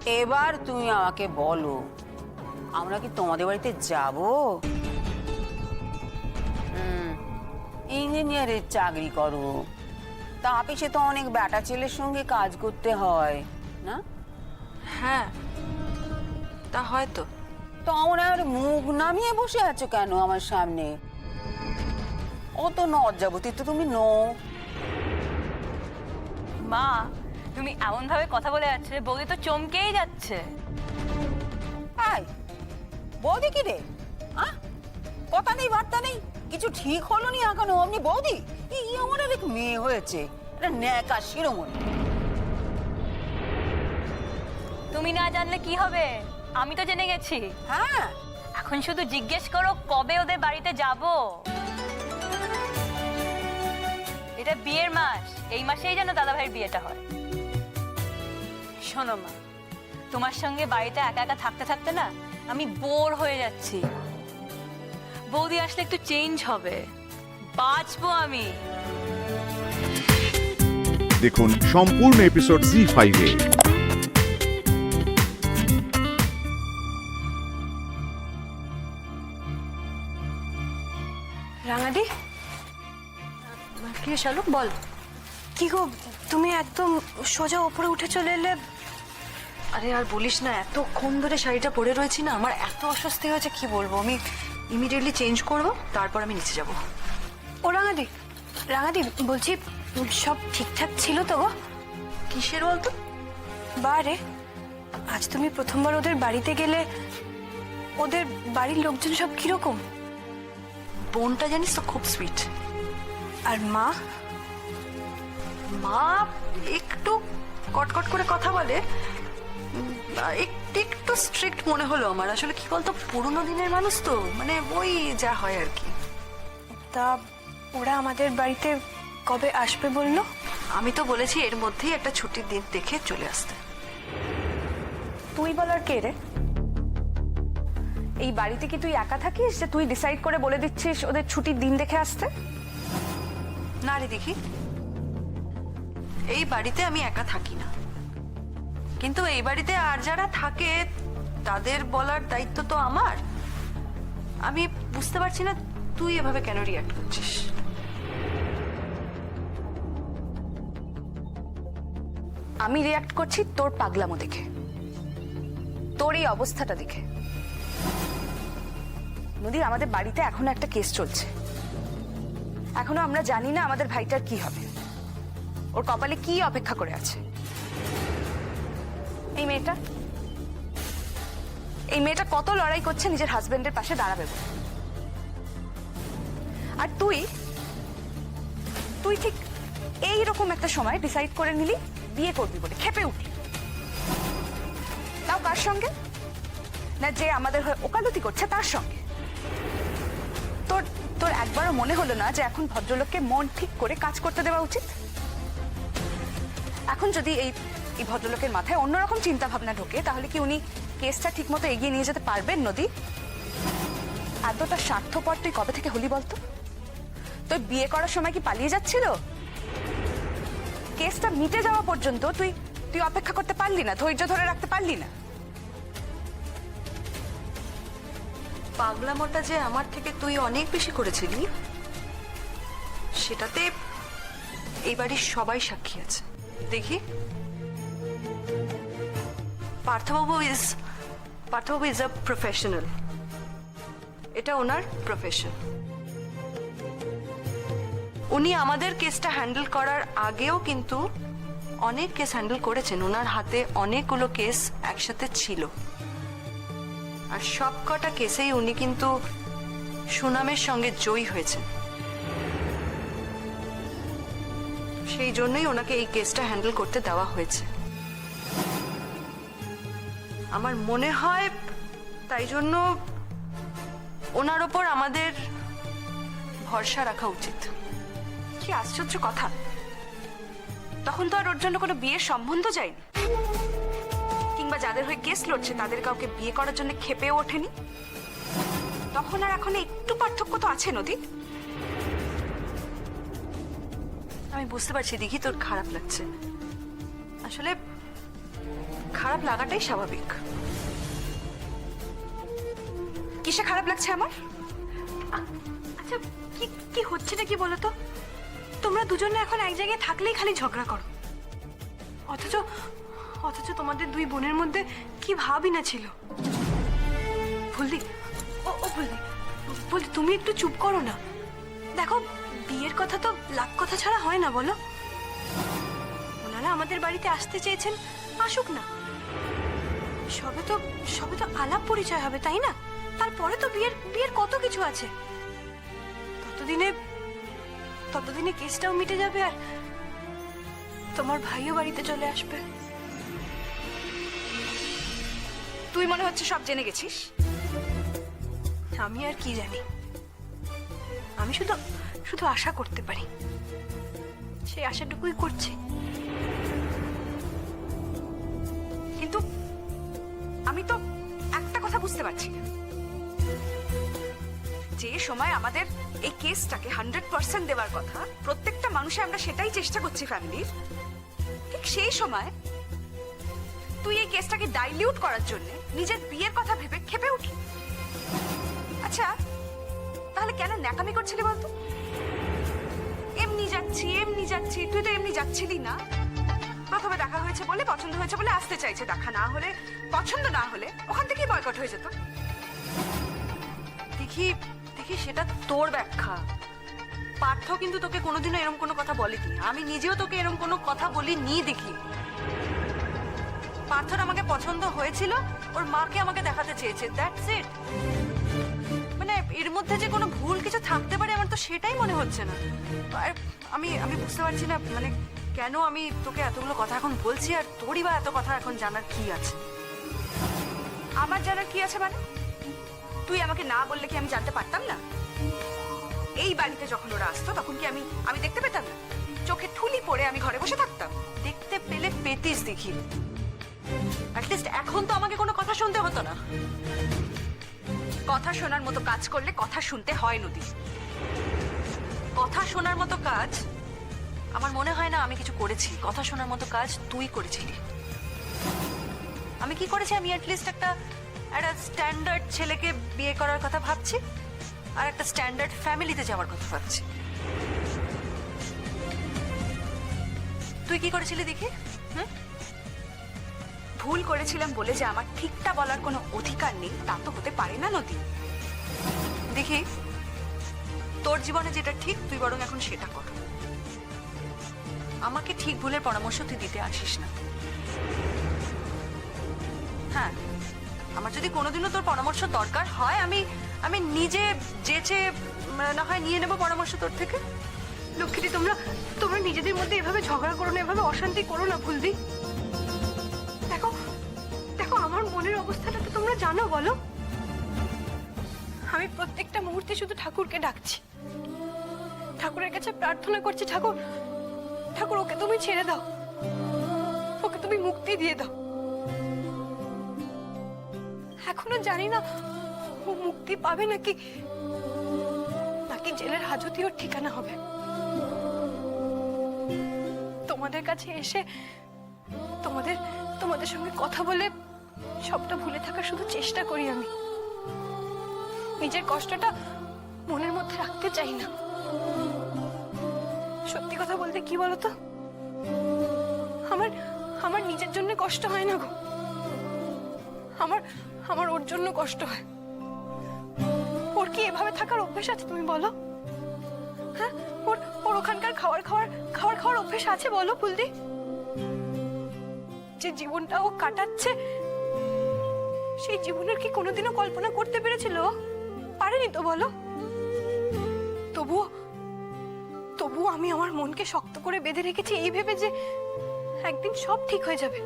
এবার তুমি আমাকে বলো, আমরা কি তোমাদের বাড়িতে যাব? ইঞ্জিনিয়ারের চাকরি করো, তা অফিসে তো অনেক বেটা ছেলের সঙ্গে কাজ করতে হয় না? হ্যাঁ, তা হয়তো। তো আমরা আর মুখ নামিয়ে বসে আছো কেন আমার সামনে? অত লজ্জাবতী তো তুমি নও। মা, তুমি এমন ভাবে কথা বলে যাচ্ছে, বৌদি তো চমকেই যাচ্ছে। আয় বৌদি কি রে? কথা নেই বার্তা নেই, কিছু ঠিক হলো নি এখনো অমনি বৌদি? এই আমার আর এক মেয়ে হয়েছে, এটা ন্যাকা শিরোমণি। তুমি না জানলে কি হবে, আমি তো জেনে গেছি। হ্যাঁ, এখন শুধু জিজ্ঞেস করো কবে ওদের বাড়িতে যাব। এটা বিয়ের মাস, এই মাসেই যেন দাদা ভাইয়ের বিয়েটা হয়। শোনো মা, তোমার সঙ্গে বাড়িতে একা একা থাকতে থাকতে না আমি বোর হয়ে যাচ্ছি। বৌদি আসলে একটু চেঞ্জ হবে, বাঁচবো আমি। দেখুন সম্পূর্ণ এপিসোড জি5 এ। রাঙাদি, কি শালুক বল। কি গো, তুমি একদম সোজা ওপরে উঠে চলে এলে। আরে আর বলিস না, এতক্ষণ ধরে শাড়িটা পরে রয়েছি না, আমার এত অস্বস্তি হয়েছে কি বলবো। আমি ইমিডিয়েটলি চেঞ্জ করব, তারপর আমি নিচে যাব। ও রাঙাদি, রাঙাদি বলছি, সব ঠিকঠাক ছিল তো গো? কিসের বলতো? বারে, আজ তুমি প্রথমবার ওদের বাড়িতে গেলে, ওদের বাড়ির লোকজন সব কিরকম? বোনটা জানিস তো খুব সুইট। আর মা? মা একটু কটকট করে কথা বলে, একটু একটু স্ট্রিক্ট মনে হলো আমার। আসলে কি বলতো, পুরোনো দিনের মানুষ তো, মানে ওই যা হয় আর কি। তা ওরা আমাদের বাড়িতে কবে আসবে বললো? আমি তো বলেছি এর মধ্যেই একটা ছুটির দিন দেখে চলে আসতে। তুই বলার কে রে? এই বাড়িতে কি তুই একা থাকিস যে তুই ডিসাইড করে বলে দিচ্ছিস ওদের ছুটির দিন দেখে আসতে? না রে দেখি, এই বাড়িতে আমি একা থাকি না, কিন্তু এই বাড়িতে আর যারা থাকে তাদের বলার দায়িত্ব তো আমার। আমি বুঝতে পারছি না তুই এভাবে কেন রিঅ্যাক্ট করছিস। আমি রিয়াক্ট করছি তোর পাগলামো দেখে, তোর এই অবস্থাটা দেখে। নদী, আমাদের বাড়িতে এখনো একটা কেস চলছে, এখনো আমরা জানি না আমাদের ভাইটার কি হবে, ওর কপালে কি অপেক্ষা করে আছে। এই মেয়েটা কত লড়াই করছে নিজের হাজবেন্ডের পাশে দাঁড়াবে বলে। আর তুই ঠিক এইরকম একটা সময় ডিসাইড করে নিলি বিয়ে করবি বলে, খেপে উঠলি। তাও কার সঙ্গে? না যে আমাদের হয়ে ওকালতি করছে তার সঙ্গে। তোর একবারও মনে হলো না যে এখন ভদ্রলোককে মন ঠিক করে কাজ করতে দেওয়া উচিত? এখন যদি এই ভদ্রলোকের মাথায় অন্যরকম চিন্তা ভাবনা ঢোকে, তাহলে কি উনি কেসটা ঠিক মতো এগিয়ে নিয়ে যেতে পারবেন? নদী, এতটা স্বার্থপর তুই কবে থেকে হলি বলতো? তোর বিয়ে করার সময় কি পালিয়ে যাচ্ছিল? কেসটা মিটে যাওয়া পর্যন্ত তুই অপেক্ষা করতে পারলি না, ধৈর্য ধরে রাখতে পারলি না? পাগলামোটা যে আমার থেকে তুই অনেক বেশি করেছিলি, সেটাতে এই বাড়ির সবাই সাক্ষী আছে। দেখি, পার্থবাবু ইজ আ প্রফেশনাল, এটা ওনার প্রফেশন। উনি আমাদের কেসটা হ্যান্ডেল করার আগেও কিন্তু অনেক কেস হ্যান্ডেল করেছেন, ওনার হাতে অনেকগুলো কেস একসাথে ছিল, আর সব কটা কেসেই উনি কিন্তু সুনামের সঙ্গে জয়ী হয়েছেন। সেই জন্যই ওনাকে এই কেসটা হ্যান্ডেল করতে দেওয়া হয়েছে। আমার মনে হয় তাই জন্য ওনার ওপর আমাদের ভরসা রাখা উচিত। কি আশ্চর্য কথা, তখন তো আর ওর জন্য কোনো বিয়ের সম্বন্ধ যায়নি, কিংবা যাদের হয়ে কেস লড়ছে তাদের কাউকে বিয়ে করার জন্য খেপেও ওঠেনি। তখন আর এখন একটু পার্থক্য তো আছে নদী। আমি বুঝতে পারছি, দেখি তোর খারাপ লাগছে। আসলে খারাপ লাগাটাই স্বাভাবিক। কিসে খারাপ লাগছে আমার? আচ্ছা কি কি হচ্ছেটা কি বলো তো? তোমরা দুজনে এখন এক জায়গায় থাকলেই খালি ঝগড়া করো, অথচ অথচ তোমাদের দুই বোনের মধ্যে কি ভাবই না ছিল। ভুলদি, ও ভুলদি, বলি তুমি একটু চুপ করো না। দেখো বিয়ের কথা তো লাখ কথা ছাড়া হয় না, বলো। ওনারা আমাদের বাড়িতে আসতে চেয়েছেন, আসুক না। সবে তো আলাপ পরিচয় হবে, তাই না? তারপরে তো বিয়ের কত কিছু আছে। ততদিনে কেসটাও মিটে যাবে, আর তোমার ভাইও বাড়িতে চলে আসবে। তুই মনে হচ্ছে সব জেনে গেছিস। আমি আর কি জানি, আমি শুধু আশা করতে পারি, সেই আশাটুকুই করছি। কিন্তু আমি তো একটা কথা বুঝতে পারছি না, যে সময় আমাদের এই কেসটাকে 100% দেওয়ার কথা, প্রত্যেকটা মানুষে আমরা সেটাই চেষ্টা করছি ফ্যামিলির, ঠিক সেই সময় তুই এই কেসটাকে ডাইলিউট করার জন্য নিজের বিয়ের কথা ভেবে ক্ষেপে উঠলি। আচ্ছা তাহলে কেন ন্যাকামি করছিলি বলতো? এমনি যাচ্ছি, তুই তো এমনি যাচ্ছিলি না। প্রথমে দেখা হয়েছে বলে, পছন্দ হয়েছে বলে আসতে চাইছে, দেখা না হলে, পছন্দ না হলে ওখান থেকেই বয়কট হয়ে যেত। দেখি সেটা তোর ব্যাখ্যা। পার্থ কিন্তু তোকে কোনোদিনও এরকম কোনো কথা বলেনি, আমি নিজেও তোকে এরকম কোনো কথা বলিনি। দেখি পার্থর আমাকে পছন্দ হয়েছিল, ওর মাকে আমাকে দেখাতে চেয়েছে, দ্যাটস ইট। মানে এর মধ্যে যে কোনো ভুল কিছু থাকতে পারে আমার তো সেটাই মনে হচ্ছে না। আর আমি বুঝতে পারছি না মানে কেন আমি তোকে এতগুলো কথা এখন বলছি, আর তোরই বা এত কথা এখন জানার কি আছে? আমার জানার কি আছে মানে? তুই আমাকে না বললে কি আমি জানতে পারতাম না? এই বাড়িতে যখন ওরা আসতো তখন কি আমি দেখতে পেতাম না? চোখে ঠুলি পড়ে আমি ঘরে বসে থাকতাম? দেখতে পেলে পেতিস দেখি, অ্যাটলিস্ট এখন তো আমাকে কোনো কথা শুনতে হতো না। কথা শোনার মতো কাজ করলে কথা শুনতে হয় নদী। কথা শোনার মতো কাজ আমার মনে হয় না আমি কিছু করেছি। কথা শোনার মতো কাজ তুই করেছিলি। আমি কি করেছি? আমি অ্যাটলিস্ট একটা স্ট্যান্ডার্ড ছেলেকে বিয়ে করার কথা ভাবছি, আর একটা স্ট্যান্ডার্ড ফ্যামিলিতে যাওয়ার কথা ভাবছি। তুই কি করেছিলি দেখি? ভুল করেছিলাম বলে যে আমার ঠিকটা বলার কোনো অধিকার নেই তা তো হতে পারে না নদী। দেখি তোর জীবনে যেটা ঠিক তুই বরং এখন সেটা কর। আমাকে ঠিক ভুলের পরামর্শ তুই দিতে আসিস না। হ্যাঁ, আমার যদি কোনোদিনও তোর পরামর্শ দরকার হয় আমি নিজে যেচে না হয় নিয়ে নেব পরামর্শ তোর থেকে। লক্ষ্মীদি, তোমরা নিজেদের মধ্যে এভাবে ঝগড়া করো না, এভাবে অশান্তি করো না ভুলদি। দেখো আমার মনের অবস্থাটা তো তোমরা জানো, বলো। আমি প্রত্যেকটা মুহূর্তে শুধু ঠাকুরকে ডাকছি, ঠাকুরের কাছে প্রার্থনা করছি, ঠাকুর ওকে তুমি ছেড়ে দাও, ওকে তুমি মুক্তি দিয়ে দাও। এখনো জানি না ও মুক্তি পাবে নাকি জেলের হাজতে ওর ঠিকানা হবে। তোমাদের কাছে এসে তোমাদের সঙ্গে কথা বলে সবটা ভুলে থাকার শুধু চেষ্টা করি। আমি নিজের কষ্টটা মনের মধ্যে রাখতে চাই না। সত্যি কথা বলতে কি বলতো, আমার নিজের জন্য কষ্ট হয় না গো, আমার ওর জন্য কষ্ট হয়। ওর কি এভাবে থাকার অভ্যেস আছে তুমি বলো? হ্যাঁ, ওর ওখানকার খাওয়ার অভ্যেস আছে বলো ফুলদি? যে জীবনটা ও কাটাচ্ছে সেই জীবনের কি কোনোদিনও কল্পনা করতে পেরেছিল? পারেনি তো বলো। তবুও আমি আমার মনকে শক্ত করে বেঁধে রেখেছি এই ভেবে যে একদিন সব ঠিক হয়ে যাবে।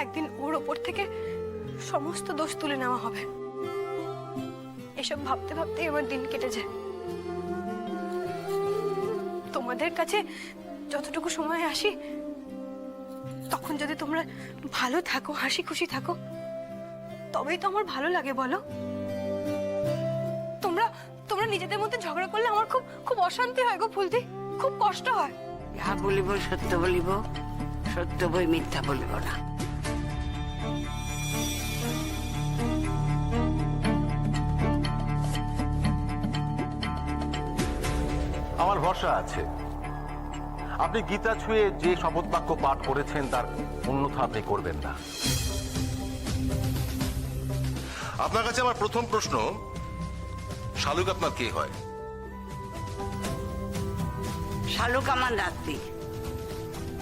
একদিন ওর ওপর থেকে সমস্ত দোষ তুলে নেওয়া হবে। এসব ভাবতে ভাবতেই আমার দিন কেটে যায়। তোমাদের কাছে যতটুকু সময় আসি তখন যদি তোমরা ভালো থাকো, হাসি খুশি থাকো, তবেই তো আমার ভালো লাগে বলো। তোমরা নিজেদের মধ্যে ঝগড়া করলে আমার খুব খুব অশান্তি হয় গো ফুলদি, খুব কষ্ট হয়। যা বলিব সত্য বলিব, সত্য বই মিথ্যা বলবো না। আমার ভরসা আছে আপনি গীতা ছুঁয়ে যে শপথ বাক্য পাঠ করেছেন তার অন্যথা আপনি করবেন না। আপনার কাছে আমার প্রথম প্রশ্ন, শালুক আপনার কে হয়? শালুক আমার নাতনি,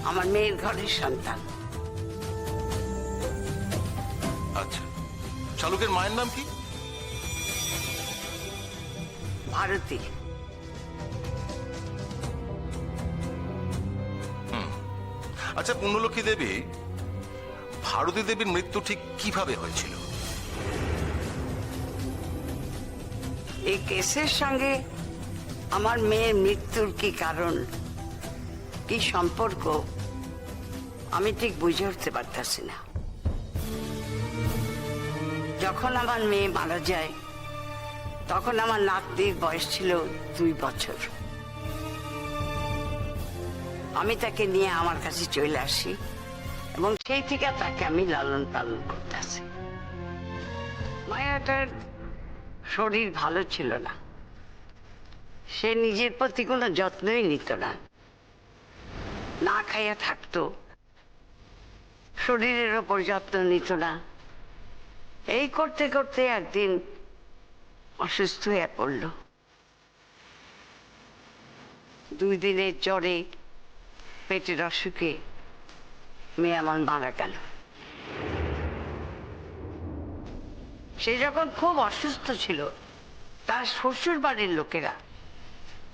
আমার মেয়ের ঘরের সন্তান। আচ্ছা, শালুকের মায়ের নাম কি? ভারতী। আচ্ছা পুণ্যলক্ষ্মী দেবী, ভারতী দেবীর মৃত্যু ঠিক কিভাবে হয়েছিল? এই কেসের সঙ্গে আমার মেয়ের মৃত্যুর কি কারণ, কি সম্পর্ক, আমি ঠিক বুঝে উঠতে পারতাছি না। যখন আমার মেয়ে মারা যায় তখন আমার নাতনির বয়স ছিল 2 বছর। আমি তাকে নিয়ে আমার কাছে চলে আসি এবং সেই থেকে তাকে আমি লালন পালন করতেছি। মায়াটার শরীর ভালো ছিল না, সে নিজের প্রতি কোনো যত্নই নিত না, না খাইয়া থাকতো, শরীরের ওপর যত্ন নিত না। এই করতে করতে একদিন অসুস্থ হয়ে পড়ল। 2 দিনের জ্বরে, পেটের অসুখে মেয়ে আমার মারা গেল। সে যখন খুব অসুস্থ ছিল তার শ্বশুর বাড়ির লোকেরা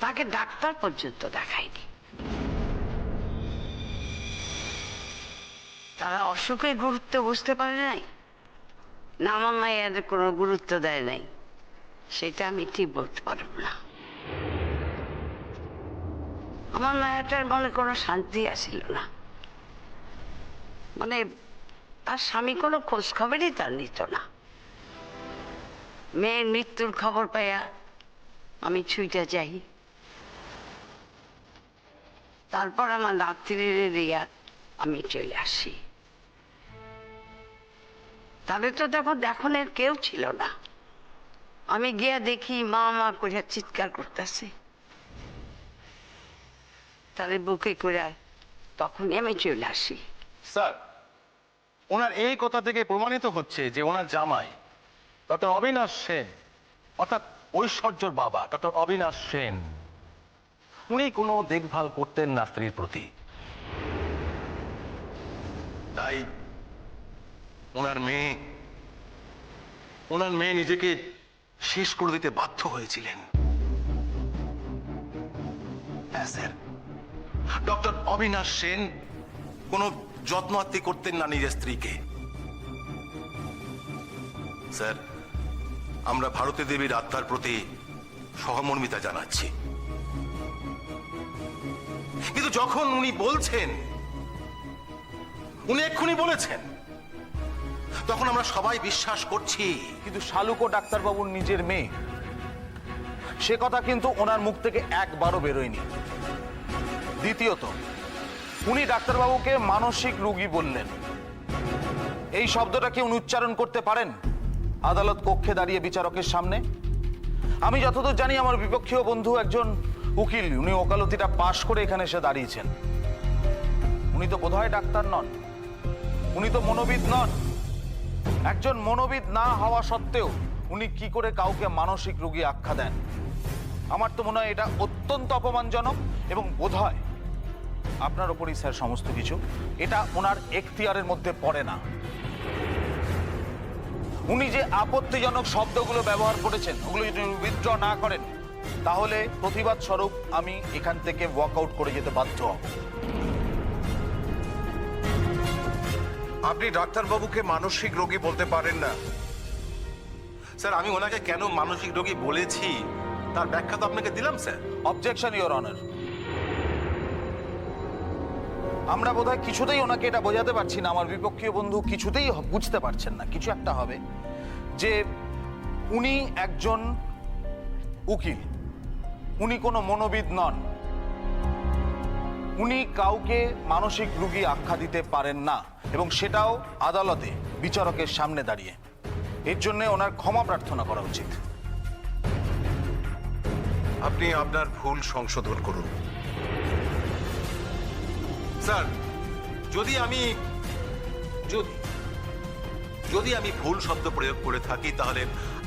তাকে ডাক্তার পর্যন্ত দেখায়নি। তারা অসুখের গুরুত্ব বুঝতে পারে নাই, না আমার মায়ের কোনো গুরুত্ব দেয় নাই, সেটা আমি ঠিক বলতে পারবো না। আমার মায়াটার মনে কোনো শান্তি আসিল না, মানে তার স্বামী কোনো খোঁজ খবরই তার নিত না। মেয়ের মৃত্যুর খবর পাইয়া আমি ছুটে যাই, তারপর আমার নাতনির রিয়া আমি চলে আসি। তাহলে তো তখন এখনের কেউ ছিল না। আমি গিয়া দেখি মা মা করে চিৎকার করতেছে, তাহলে বুকে করে তখনই আমি চলে আসি। স্যার, ওনার এই কথা থেকে প্রমাণিত হচ্ছে যে ওনার জামাই ডক্টর অবিনাশ সেন, অর্থাৎ ঐশ্বর্যর বাবা ডক্টর অবিনাশ সেন, উনি কোনো দেখভাল করতেন না স্ত্রীর প্রতি। তাই ওনার মেয়ে নিজেকে শেষ করে দিতে বাধ্য হয়েছিলেন। হ্যাঁ স্যার, ডক্টর অবিনাশ সেন কোনো যত্ন আত্তি করতেন না নিজের স্ত্রীকে। স্যার, আমরা ভারতী দেবীর আত্মার প্রতি সহমর্মিতা জানাচ্ছি, কিন্তু যখন উনি বলছেন, উনি এক্ষুনি বলেছেন, তখন আমরা সবাই বিশ্বাস করছি। কিন্তু শালুকও ডাক্তারবাবুর নিজের মেয়ে, সে কথা কিন্তু ওনার মুখ থেকে একবারও বেরোয়নি। দ্বিতীয়ত, উনি ডাক্তারবাবুকে মানসিক রোগী বললেন, এই শব্দটা কি উনি উচ্চারণ করতে পারেন আদালত কক্ষে দাঁড়িয়ে বিচারকের সামনে? আমি যতদূর জানি আমার বিপক্ষীয় বন্ধু একজন উকিল, উনি ওকালতিটা পাশ করে এখানে এসে দাঁড়িয়েছেন। উনি তো বোধহয় ডাক্তার নন, উনি তো মনোবিদ নন। একজন মনোবিদ না হওয়া সত্ত্বেও উনি কি করে কাউকে মানসিক রোগী আখ্যা দেন? আমার তো মনে হয় এটা অত্যন্ত অপমানজনক, এবং বোধহয় আপনার ওপরই স্যার সমস্ত কিছু, এটা ওনার এখতিয়ারের মধ্যে পড়ে না। উনি যে আপত্তিজনক শব্দগুলো ব্যবহার করেছেন ওগুলো যদি উইথড্র না করেন তাহলে প্রতিবাদ স্বরূপ আমি এখান থেকে ওয়াকআউট করে যেতে বাধ্য হব। আপনি ডাক্তারবাবুকে মানসিক রোগী বলতে পারেন না। স্যার, আমি ওনাকে কেন মানসিক রোগী বলেছি তার ব্যাখ্যা তো আপনাকে দিলাম স্যার। Objection your honour. আমরা বোধহয় কিছুতেই ওনাকে এটা বোঝাতে পারছি না, আমার বিপক্ষীয় বন্ধু কিছুতেই বুঝতে পারছেন না। কিছু একটা হবে যে উনি একজন উকিল, উনি কোনো মনোবিদ নন। উনি কাউকে মানসিক রোগী আখ্যা দিতে পারেন না, এবং সেটাও আদালতে বিচারকের সামনে দাঁড়িয়ে। এর জন্য ওনার ক্ষমা প্রার্থনা করা উচিত। আপনি আপনার ভুল সংশোধন করুন স্যার। যদি আমি ভুল শব্দ প্রয়োগ করে থাকি তাহলে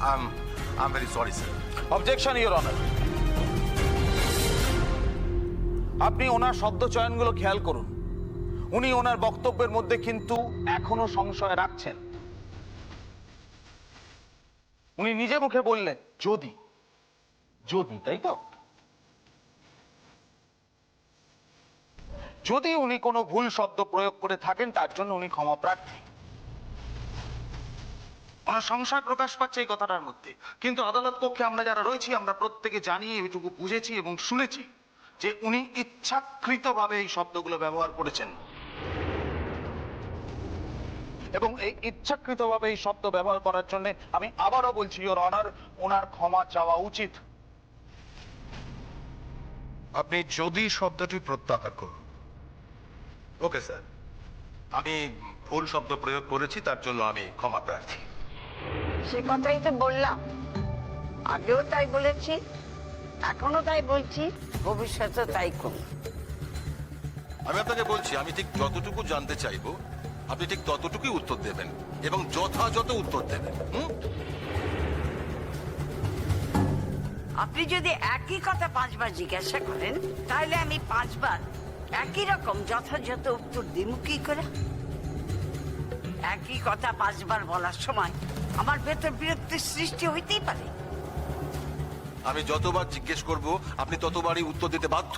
I am very sorry sir. Objection your honour. আপনি ওনার শব্দ চয়নগুলো খেয়াল করুন। উনি ওনার বক্তব্যের মধ্যে কিন্তু এখনো সংশয় রাখছেন। উনি নিজে মুখে বললেন যদি, তাই তো? যদি উনি কোনো ভুল শব্দ প্রয়োগ করে থাকেন তার জন্য উনি ক্ষমা প্রার্থী। ওনার সংশয় প্রকাশ পাচ্ছে এই কথাটার মধ্যে, কিন্তু আদালত কক্ষে আমরা যারা রয়েছি আমরা প্রত্যেকে জানি, এইটুকু বুঝেছি এবং শুনেছি যে উনি ইচ্ছাকৃতভাবে এই শব্দগুলো ব্যবহার করেছেন, এবং এই ইচ্ছাকৃতভাবে এই শব্দ ব্যবহার করার জন্য আমি আবারও বলছি ইওর অনার, ওনার ক্ষমা চাওয়া উচিত। আপনি যদি শব্দটি প্রত্যাহার করুন। ওকে স্যার, আমি ভুল শব্দ প্রয়োগ করেছি, তার জন্য আমি ক্ষমা প্রার্থী। সে কথাই তো বললাম, আগেও তাই বলেছি, এখনো তাই বলছি, ভবিষ্যতে তাই করব। আমি আপনাকে বলছি, আমি ঠিক যতটুকু জানতে চাইবো আপনি ঠিক ততটুকুই উত্তর দেবেন এবং যথাযথ উত্তর দেবেন। আপনি যদি একই কথা 5 বার জিজ্ঞাসা করেন তাহলে আমি 5 বার একই রকম যথাযথ উত্তর দিব কি করে? একই কথা 5 বার বলার সময় আমার ভেতর বিরক্তির সৃষ্টি হইতেই পারে। আমি যতবার জিজ্ঞেস করব আপনি ততবারই উত্তর দিতে বাধ্য।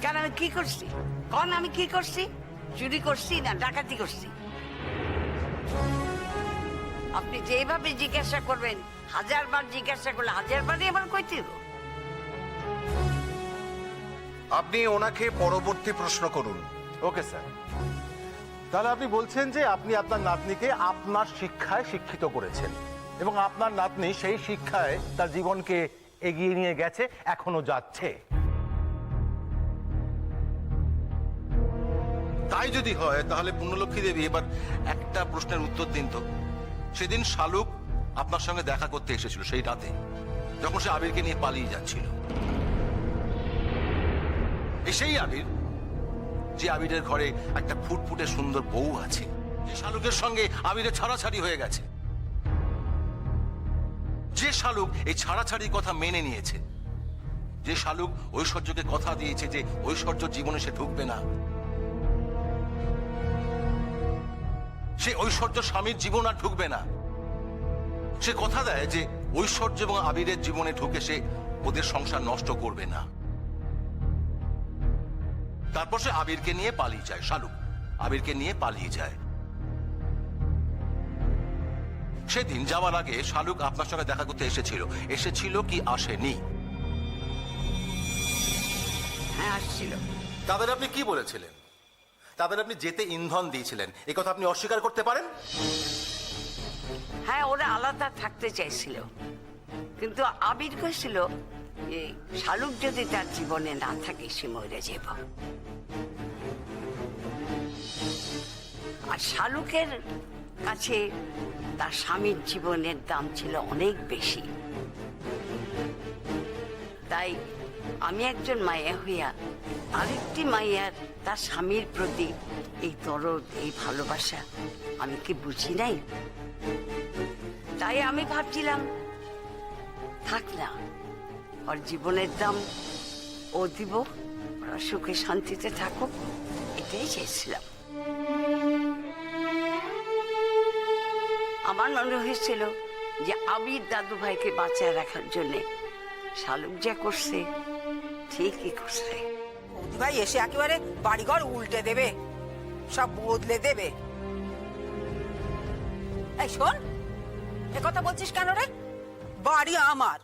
কেন আমি কি করছি? কোন আমি কি করছি? চুরি করছি না ডাকাতি করছি? আপনি যেভাবে জিজ্ঞাসা করবেন, 1000 বার জিজ্ঞাসা করলে 1000 বারই আমার কইতে হবে। আপনি ওনাকে পরবর্তী প্রশ্ন করুন। Okay sir. তাহলে আপনি বলছেন যে আপনি আপনার নাতনিকে আপনার শিক্ষায় শিক্ষিত করেছেন এবং আপনার নাতনি সেই শিক্ষায় তার জীবনকে এগিয়ে নিয়ে গেছে, এখনো যাচ্ছে। তাই যদি হয় তাহলে পুণ্যলক্ষ্মী দেবী এবার একটা প্রশ্নের উত্তর দিন তো। সেদিন শালুক আপনার সঙ্গে দেখা করতে এসেছিল সেই রাতে, যখন সে আবিরকে নিয়ে পালিয়ে যাচ্ছিল। সেই আবির, যে আবিরের ঘরে একটা ফুটফুটে সুন্দর বউ আছে, যে শালুকের সঙ্গে আবিরের ছাড়াছাড়ি হয়ে গেছে, যে শালুক এই ছাড়াছাড়ির কথা মেনে নিয়েছে, যে শালুক ঐশ্বর্যকে কথা দিয়েছে যে ঐশ্বর্য জীবনে সে ঢুকবে না, সে ঐশ্বর্য স্বামীর জীবন আর ঢুকবে না। সে কথা দেয় যে ঐশ্বর্য এবং আবিরের জীবনে ঢুকে সে ওদের সংসার নষ্ট করবে না। তারপর সে আবিরকে নিয়ে পালিয়ে যায়, শালুক আবিরকে নিয়ে পালিয়ে যায়। সেদিন যাওয়ার আগে শালুক আপনার সঙ্গে দেখা করতে এসেছিল কি আসেনি? হ্যাঁ, আসছিল। তাদের আপনি কি বলেছিলেন? তাদের আপনি যেতে ইন্ধন দিয়েছিলেন, এই কথা আপনি অস্বীকার করতে পারেন? হ্যাঁ, ওরা আলাদা থাকতে চাইছিল, কিন্তু আবির কইছিল যে শালুক যদি তার জীবনে না থাকে সে মরে যাব। আর শালুকের কাছে তার স্বামীর জীবনের দাম ছিল অনেক বেশি। তাই আমি একজন মায়া হইয়া আরেকটি মাইয়ার তার স্বামীর প্রতি এই দরদ, এই ভালোবাসা আমি কি বুঝি নাই? তাই আমি ভাবছিলাম থাক না, ওর জীবনের দাম ও দিব, ওরা সুখে শান্তিতে থাকুক, এটাই চেয়েছিলাম। আমার মনে হয়েছিল যে আবির দাদু ভাইকে বাঁচায় রাখার জন্যে শালুক যা করছে ঠিকই করছে। বৌদি ভাই এসে একেবারে বাড়িঘর উল্টে দেবে, সব বদলে দেবে। এই শোন, এ কথা বলছিস কেন রে? বাড়ি আমার,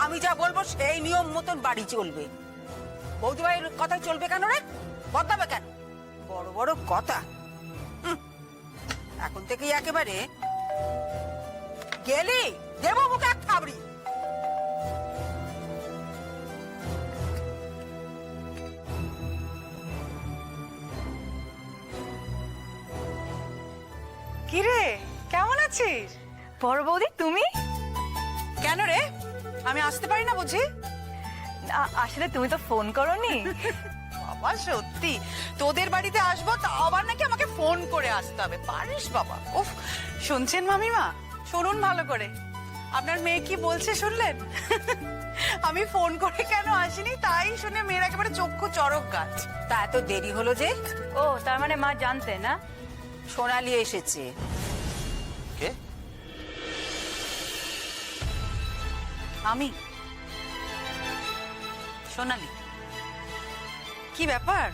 আমি যা বলবো সেই নিয়ম মতন বাড়ি চলবে। বৌদি ভাইয়ের কথা চলবে কেন রে? বদলাবে কেন? বড় বড় কথা। এখন থেকেই একেবারে গেলি দেবো মুখে এক থাবড়ি। আছিস? বড় বৌদি তুমি? কেন রে, আমি আসতে পারি না বুঝি? আসলে তুমি তো ফোন করোনি। বাবা সত্যি, তোদের বাড়িতে আসবো তা আবার নাকি আমাকে ফোন করে আসতে হবে? পারিস বাবা। উফ, শুনছেন মামিমা? শুনুন ভালো করে, আপনার মেয়ে কি বলছে শুনলেন? আমি ফোন করে কেন আসিনি তাই শুনে মেয়ের একেবারে চক্ষু চড়ক গাছ। তা এত দেরি হলো যে? ও তার মানে মা জানতে না? সোনালি এসেছে। কে? আমি সোনালি। কি ব্যাপার,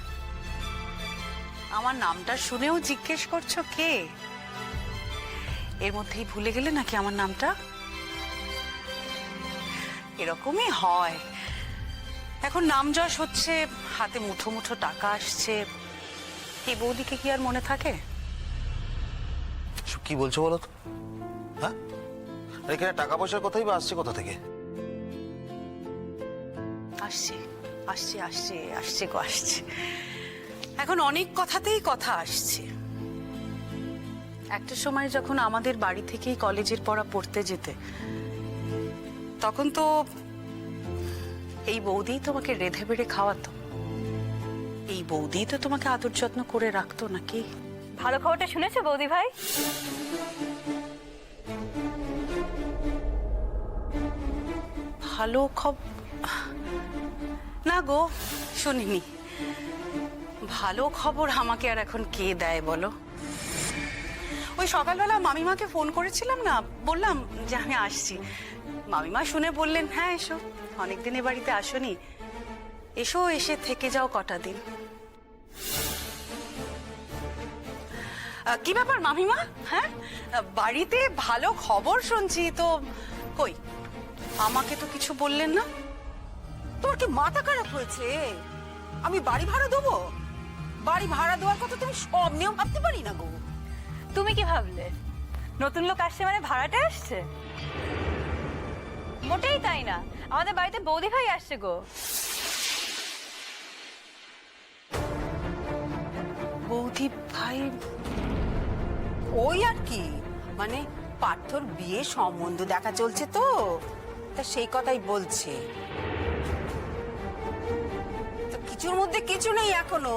আমার নামটা শুনেও জিজ্ঞেস করছো কে? এর মধ্যেই ভুলে গেলে নাকি আমার নামটা? এরকমই হয়, এখন নাম যশ হচ্ছে, হাতে মুঠো মুঠো টাকা আসছে, এই বৌদিকে কি আর মনে থাকে? কি বলছো বলো তো? হ্যাঁ, এখানে টাকা পয়সার কথাই বা আসছে কোথা থেকে? আসছে আসছে আসছে আসছে গো আসছে, এখন অনেক কথাতেই কথা আসছে। একটা সময় যখন আমাদের বাড়ি থেকেই কলেজের পড়া পড়তে যেতে, তখন তো এই বৌদিই তোমাকে রেঁধে বেড়ে খাওয়াতো, এই বৌদিই তো তোমাকে আদর যত্ন করে রাখতো নাকি? ভালো খবরটা শুনেছো বৌদি ভাই? ভালো খবর না গো, শুনিনি। ভালো খবর আমাকে আর এখন কে দেয় বলো? ওই সকালবেলা মামিমাকে ফোন করেছিলাম না, বললাম যে আমি আসছি। মামিমা শুনে বললেন, হ্যাঁ এসো, অনেকদিন এ বাড়িতে আসোনি, এসো, এসে থেকে যাও কটা দিন। কি ব্যাপার মামিমা? হ্যাঁ, বাড়িতে ভালো খবর শুনছি তো, কই আমাকে তো কিছু বললেন না। তোমার কি মাথা খারাপ হয়েছে? আমি বাড়ি ভাড়া দেবো? বাড়ি ভাড়া দেওয়ার কথা তুমি সব নিয়ম ভাবতে পারি না গো। তুমি কি ভাবলে নতুন লোক আসছে মানে ভাড়াটে আসছে? মোটেই তাই না, আমাদের বাড়িতে বৌদি ভাই আসছে গো। বৌদি ভাই? ওই আর কি, মানে পার্থর বিয়ে সম্বন্ধ দেখা চলছে তো, তা সেই কথাই বলছে। তো কিছুর মধ্যে কিছু নেই এখনো,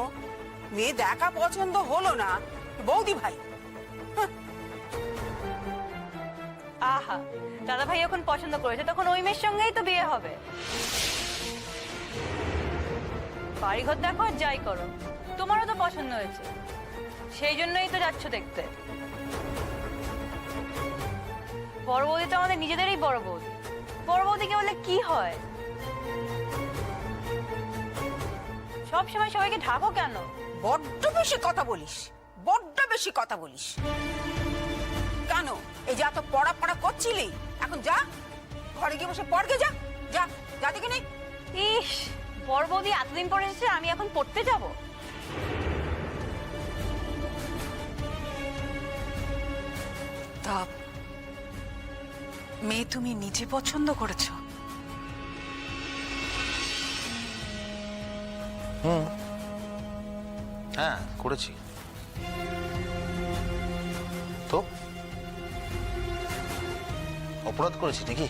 মেয়ে দেখা পছন্দ হলো না, বৌদি ভাই। আহা, দাদা ভাই যখন পছন্দ করেছে তখন ওই মেয়ের সঙ্গেই তো বিয়ে হবে। বাড়িঘর দেখো আর যাই করো, তোমারও তো পছন্দ হয়েছে, সেই জন্যই তো যাচ্ছ দেখতে। বড় বৌদি তো আমাদের নিজেদেরই বড় বৌদি, বড় বৌদিকে বলে কি হয়? সব সময় সবাইকে ঢাকো কেন? বড্ড বেশি কথা বলিস, বড্ড বেশি কথা বলিস। কেন এই যে এত পড়া পড়া করছিলি, এখন যা ঘরে গিয়ে বসে পড়গে, যা যা যা দেখে নেই। ইস, বড় বৌদি এতদিন পরে এসেছে, আমি এখন পড়তে যাব? তা মেয়ে তুমি নিজে পছন্দ করেছো? হ্যাঁ, করেছি তো। অপরাধ করেছি নাকি?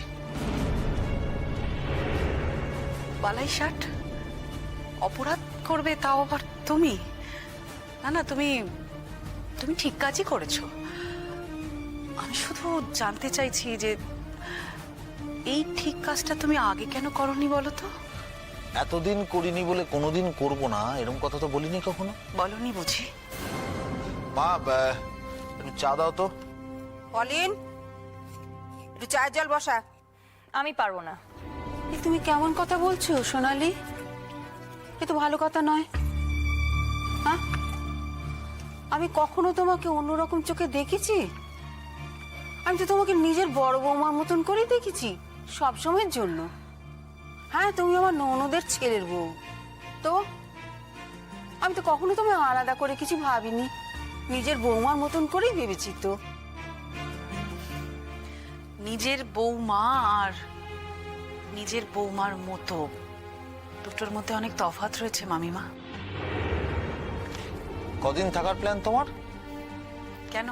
বালাই ষাট অপরাধ করবে তাও আবার তুমি? না না, তুমি তুমি ঠিক কাজই করেছো। আমি শুধু জানতে চাইছি যে এই ঠিক কাজটা তুমি আগে কেন করনি বলো তো? এতদিন করিনি বলে কোনোদিন করব না এরকম কথা তো বলিনি কখনো। বলনি বুঝি? মা, একটু চা দাও তো। পলিন, একটু চায়ের জল বসা। আমি পারবো না। তুমি কেমন কথা বলছো সোনালি? এ তো ভালো কথা নয়। হ্যাঁ, আমি কখনো তোমাকে অন্যরকম চোখে দেখেছি? আমি তো তোমাকে নিজের বড় বৌমার মতন করেই দেখেছি সব সময়ের জন্য। হ্যাঁ, তুমি আমার ননদের ছেলের বউ, তো আমি তো কখনো তোমায় আলাদা করে কিছু ভাবিনি, নিজের বৌমার মতন করেই ভেবেছি। তো নিজের বৌমা আর নিজের বৌমার মতো দুটোর মধ্যে অনেক তফাৎ রয়েছে মামিমা। কদিন থাকার প্ল্যান তোমার? কেন,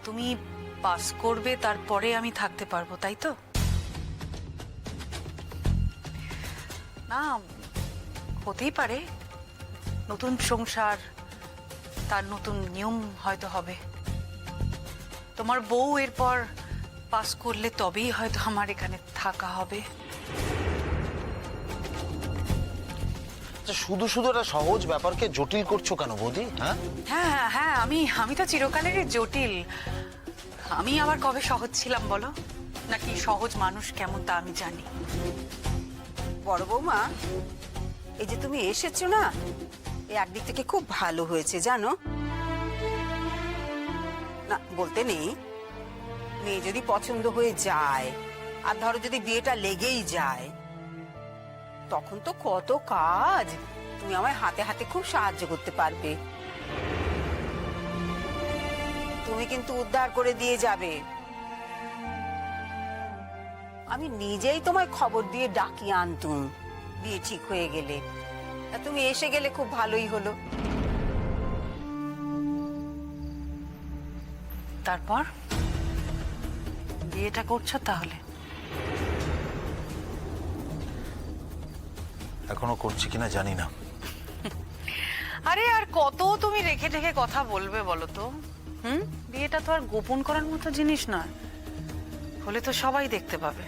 তুমি পাস করবে তারপরে আমি থাকতে পারবো, তাই তো? না, হতেই পারে নতুন সংসার, তার নতুন নিয়ম হয়তো হবে। তোমার বউ এরপর পাস করলে তবেই হয়তো আমার এখানে থাকা হবে। শুধু শুধু একটা সহজ ব্যাপারকে জটিল করছো কেন বৌদি? হ্যাঁ হ্যাঁ হ্যাঁ হ্যাঁ, আমি তো চিরকালেরই জটিল। আমি আবার কবে সহজ ছিলাম বলো? নাকি সহজ মানুষ কেমন তা আমি জানি। বড় বৌমা, এই যে তুমি এসেছো না, এই একদিক থেকে খুব ভালো হয়েছে জানো। না বলতে নেই, মেয়ে যদি পছন্দ হয়ে যায় আর ধরো যদি বিয়েটা লেগেই যায়, তখন তো কত কাজ, তুমি আমায় হাতে হাতে খুব সাহায্য করতে পারবে। তুমি কিন্তু উদ্ধার করে দিয়ে যাবে। আমি নিজেই তোমায় খবর দিয়ে ডাকিয়ে আনতুম বিয়ে ঠিক হয়ে গেলে, তা তুমি এসে গেলে খুব ভালোই হলো। তারপর বিয়েটা করছো তাহলে? এখনো করছি কিনা জানি না। আরে আর কত তুমি রেখে রেখে কথা বলবে বলো তো? বিয়েটা তো আর গোপন করার মতো জিনিস নয়, হলে তো সবাই দেখতে পাবে।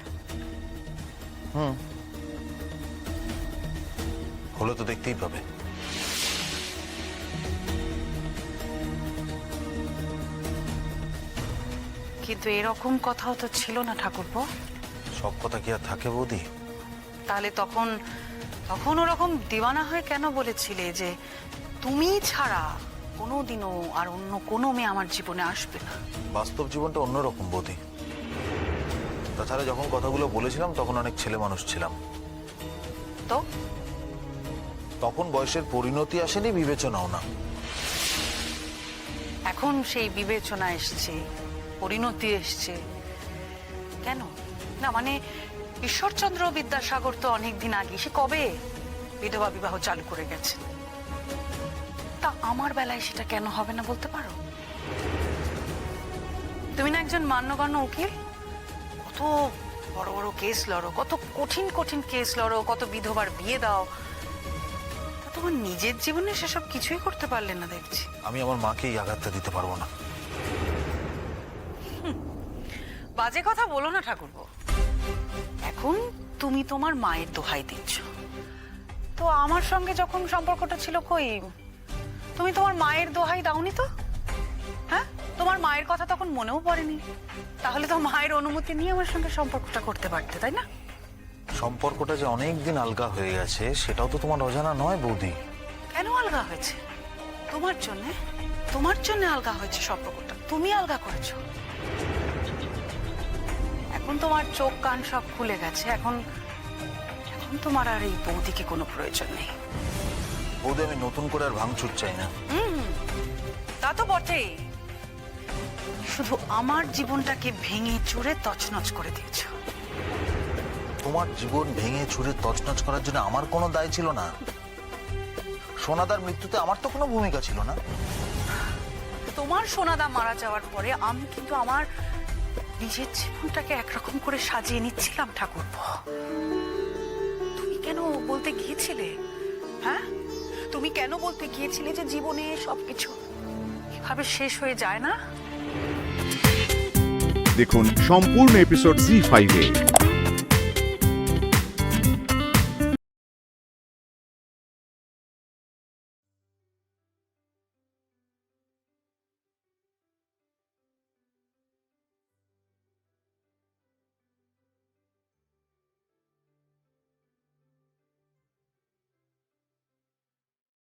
হলে তো দেখতেই পাবে। কিন্তু এরকম কথাও তো ছিল না ঠাকুরপো। সব কথা কি আর থাকে বৌদি? তাহলে তখন ওরকম দিওয়ানা হয়ে কেন বলেছিলে যে তুমি ছাড়া কোনোদিনও আর অন্য কোনো মেয়ে আমার জীবনে আসবে না? বাস্তব জীবনটা অন্যরকম বৌদি। তাছাড়া যখন কথাগুলো বলেছিলাম তখন অনেক ছেলে মানুষ ছিলাম, তো তখন বয়সের পরিণতি আসেনি, বিবেচনাও না। এখন সেই বিবেচনা এসছে, পরিণতি এসছে কেন? না মানে ঈশ্বরচন্দ্র বিদ্যাসাগর তো অনেকদিন আগে, সে কবে বিধবা বিবাহ চালু করে গেছে। তা আমার বেলায় সেটা কেন হবে না বলতে পারো? তুমি না একজন মান্যগণ্য উকিল, কত বড় বড় কেস লড়ো, কত কঠিন কঠিন কেস লড়ো, কত বিধবার বিয়ে দাও, তা তোমার নিজের জীবনে সেসব কিছুই করতে পারলে না দেখছি। আমি আমার মাকে এই আঘাতটা দিতে পারবো না। বাজে কথা বলো না ঠাকুরপো। এখন তুমি তোমার মায়ের দোহাই দিচ্ছ, তো আমার সঙ্গে যখন সম্পর্কটা ছিল কই তুমি তোমার মায়ের দোহাই দাওনি তো? হ্যাঁ, তোমার মায়ের কথা তখন মনেও পড়েনি, তাহলে তো মায়ের অনুমতি নিয়ে আমার সঙ্গে সম্পর্কটা করতে পারতে, তাই না? সম্পর্কটা যে অনেকদিন আলগা হয়ে গেছে সেটাও তো তোমার অজানা নয় বৌদি। কেন আলগা হয়েছে? তোমার জন্য আলগা হয়েছে সম্পর্কটা, তুমি আলগা করেছো। এখন তোমার চোখ কান সব খুলে গেছে, এখন তোমার আর এই বৌদিকে কোনো প্রয়োজন নেই। বৌদি, আমি নতুন করে আর ভাঙচুর চাই না। তা তো বটেই, শুধু আমার জীবনটাকে ভেঙে চুরে তছনছ করে দিয়েছ। তোমার জীবন ভেঙে চুরে তছনছ করার জন্য আমার কোনো দায় ছিল না। সোনাদার মৃত্যুতে আমার তো কোনো ভূমিকা ছিল না। তোমার সোনাদা মারা যাওয়ার পরে আমি কিন্তু আমার নিজের জীবনটাকে একরকম করে সাজিয়ে নিচ্ছিলাম ঠাকুরপো। তুমি কেন বলতে গিয়েছিলে? হ্যাঁ, তুমি কেন বলতে গিয়েছিলে যে জীবনে সবকিছু এভাবে শেষ হয়ে যায় না? দেখুন সম্পূর্ণ এপিসোড জি5-এ।